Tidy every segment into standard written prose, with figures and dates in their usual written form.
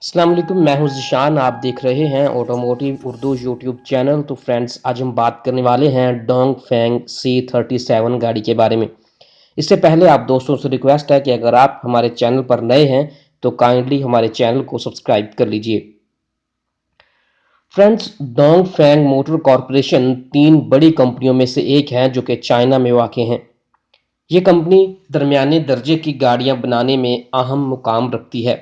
अस्सलाम वालेकुम, मैं हूं ज़िशान। आप देख रहे हैं ऑटोमोटिव उर्दू यूट्यूब चैनल। तो फ्रेंड्स, आज हम बात करने वाले हैं डोंगफेंग C37 गाड़ी के बारे में। इससे पहले आप दोस्तों से रिक्वेस्ट है कि अगर आप हमारे चैनल पर नए हैं तो काइंडली हमारे चैनल को सब्सक्राइब कर लीजिए। फ्रेंड्स, डोंगफेंग मोटर कॉरपोरेशन 3 बड़ी कंपनियों में से एक है जो कि चाइना में वाक़ हैं। ये कंपनी दरमियाने दर्जे की गाड़ियां बनाने में अहम मुकाम रखती है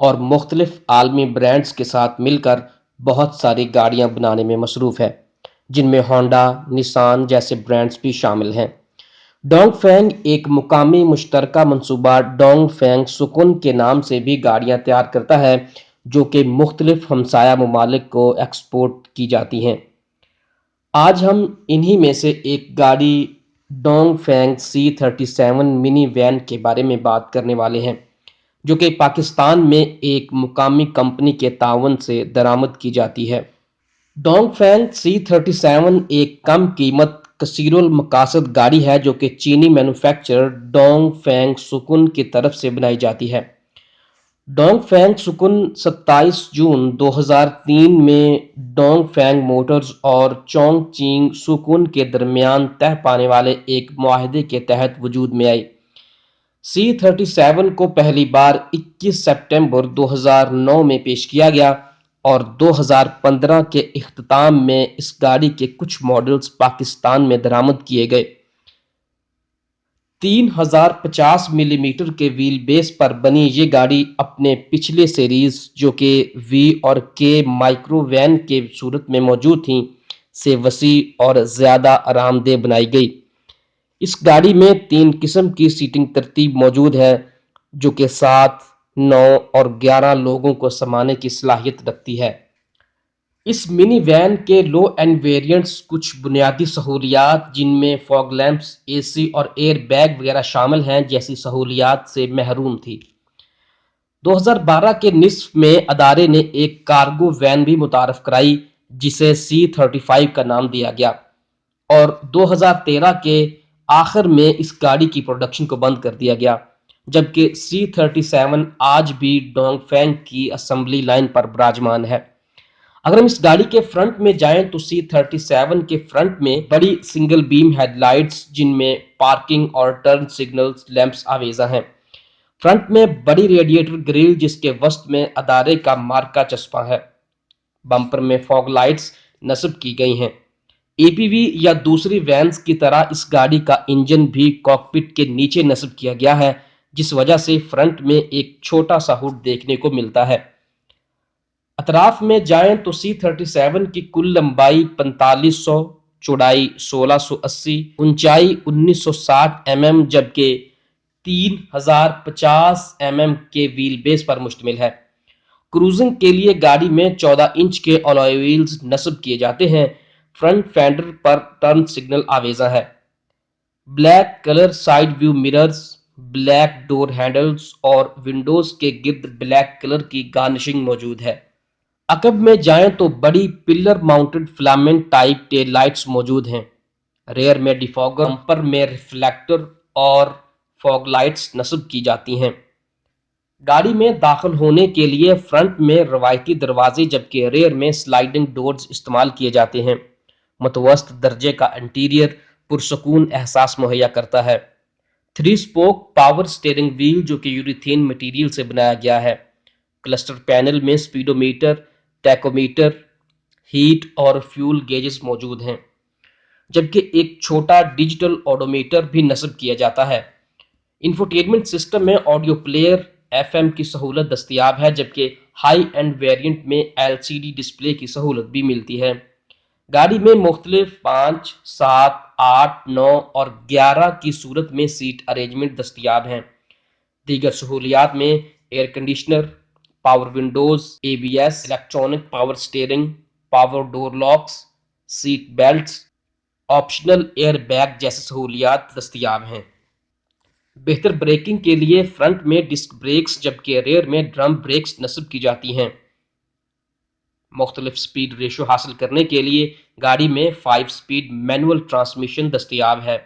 और मुख्तलिफ आलमी ब्रांड्स के साथ मिलकर बहुत सारी गाड़ियां बनाने में मसरूफ़ है, जिनमें होंडा, निसान जैसे ब्रांड्स भी शामिल हैं। डोंगफेंग एक मुकामी मुश्तरका मंसूबा डोंगफेंग सुकुन के नाम से भी गाड़ियां तैयार करता है, जो कि मुख्तलिफ हमसाया ममालिक को एक्सपोर्ट की जाती हैं। आज हम इन्हीं में से एक गाड़ी डोंगफेंग C37 मिनी वैन के बारे में बात करने वाले हैं, जो कि पाकिस्तान में एक मुकामी कंपनी के तावन से दरामद की जाती है। डोंगफेंग C37 एक कम कीमत कसीरुल मकासद गाड़ी है जो कि चीनी मैन्युफैक्चरर डोंगफेंग सुकुन की तरफ से बनाई जाती है। डोंगफेंग सुकुन 27 जून 2003 में डोंगफेंग मोटर्स और चोंगचिंग सुकुन के दरमियान तय पाने वाले एक मुआहदे के तहत वजूद में आई। C37 को पहली बार 21 सितंबर 2009 में पेश किया गया और 2015 के इख्तिताम में इस गाड़ी के कुछ मॉडल्स पाकिस्तान में दरामद किए गए। 3050 मिलीमीटर के व्हील बेस पर बनी ये गाड़ी अपने पिछले सीरीज जो कि वी और के माइक्रो वैन के सूरत में मौजूद थी से वसी और ज़्यादा आरामदेह बनाई गई। इस गाड़ी में 3 किस्म की सीटिंग तरतीब मौजूद है जो कि 7, 9 और 11 लोगों को समाने की सलाहियत रखती है। इस मिनी वैन के लो एंड वेरिएंट्स कुछ बुनियादी सहूलियात जिनमें फॉग लैंप्स, एसी और एयर बैग वगैरह शामिल हैं जैसी सहूलियात से महरूम थी। 2012 के निस्फ में अदारे ने एक कार्गो वैन भी मुतारफ कराई जिसे C35 का नाम दिया गया और 2013 के आखिर में इस गाड़ी की प्रोडक्शन को बंद कर दिया गया, जबकि C37 आज भी डोंगफेंग की असेंबली लाइन पर विराजमान है। अगर हम इस गाड़ी के फ्रंट में जाएं तो C37 के फ्रंट में बड़ी सिंगल बीम हेडलाइट्स जिनमें पार्किंग और टर्न सिग्नल्स लैंप्स आवेजा हैं। फ्रंट में बड़ी रेडिएटर ग्रिल जिसके वसत में अदारे का मार्का चस्पा है। बम्पर में फॉग लाइट्स नस्ब की गई हैं। एपीवी या दूसरी वैन्स की तरह इस गाड़ी का इंजन भी कॉकपिट के नीचे नस्ब किया गया है, जिस वजह से फ्रंट में एक छोटा सा हुड देखने को मिलता है। अतराफ में जाएं तो C37 की कुल लंबाई 4500, चौड़ाई 1680, ऊंचाई 1960 mm जबकि 3050 mm के व्हील बेस पर मुश्तमिल है। क्रूजिंग के लिए गाड़ी में 14 इंच के अलॉय व्हील्स नस्ब किए जाते हैं। फ्रंट फेंडर पर टर्न सिग्नल आवेजा है। Black colour side view mirrors, black door handles और विंडोज के गिर्द ब्लैक कलर की गार्निशिंग मौजूद है। अकब में जाएं तो बड़ी pillar mounted filament type tail lights मौजूद हैं। रेयर में डिफॉगर, बम्पर में रिफ्लेक्टर और फॉग लाइट्स नस्ब की जाती हैं। गाड़ी में दाखिल होने के लिए फ्रंट में रवायती दरवाजे जबकि रेयर में स्लाइडिंग डोर्स इस्तेमाल किए जाते हैं। मुतवस्त दर्जे का इंटीरियर पुरसकून एहसास मुहैया करता है। 3 स्पोक पावर स्टीयरिंग व्हील जो कि यूरेथीन मटेरियल से बनाया गया है। क्लस्टर पैनल में स्पीडोमीटर, टैकोमीटर, हीट और फ्यूल गेजेस मौजूद हैं, जबकि एक छोटा डिजिटल ओडोमीटर भी नस्ब किया जाता है। इंफोटेनमेंट सिस्टम में ऑडियो प्लेयर, एफएम की सहूलत दस्तयाब है, जबकि हाई एंड वेरिएंट में एलसीडी डिस्प्ले की सहूलत भी मिलती है। गाड़ी में मुख्तलिफ 5, 7, 8, 9 और 11 की सूरत में सीट अरेंजमेंट दस्तयाब हैं। दीगर सहूलियात में air conditioner, power Windows, ABS, electronic power steering, power door locks, seat belts, optional air bag जैसी सहूलियात दस्तयाब हैं। बेहतर ब्रेकिंग के लिए फ्रंट में डिस्क ब्रेक्स जबकि रेयर में ड्रम ब्रेक्स नस्ब की जाती हैं। मुख्तलिफ स्पीड रेशो हासिल करने के लिए गाड़ी में 5 स्पीड मैनुअल ट्रांसमिशन दस्तयाब है।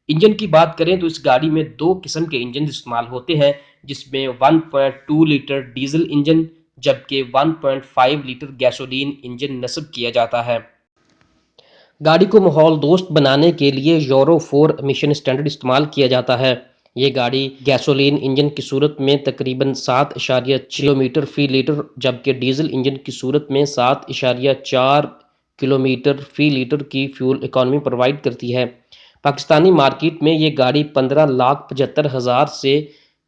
इंजन की बात करें तो इस गाड़ी में 2 किस्म के इंजन इस्तेमाल होते हैं, जिसमें 1.2 लीटर डीजल इंजन جبکہ 1.5 لیٹر گیسولین انجن نصب کیا جاتا ہے۔ گاڑی کو ماحول دوست بنانے کے لیے یورو 4 ایمیشن اسٹینڈرڈ استعمال کیا جاتا ہے۔ یہ گاڑی گیسولین انجن کی صورت میں تقریباً 7.6 کلومیٹر فی لیٹر جبکہ ڈیزل انجن کی صورت میں 7.4 کلومیٹر فی لیٹر کی فیول اکانومی پرووائڈ کرتی ہے۔ پاکستانی مارکیٹ میں یہ گاڑی 15,75,000 سے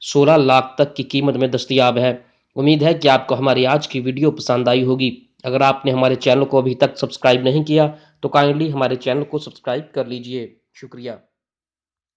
16 لاکھ تک کی قیمت میں دستیاب ہے۔ امید ہے کہ آپ کو ہماری آج کی ویڈیو پسند آئی ہوگی۔ اگر آپ نے ہمارے چینل کو ابھی تک سبسکرائب نہیں کیا تو کائنڈلی ہمارے چینل کو سبسکرائب کر لیجئے۔ شکریہ۔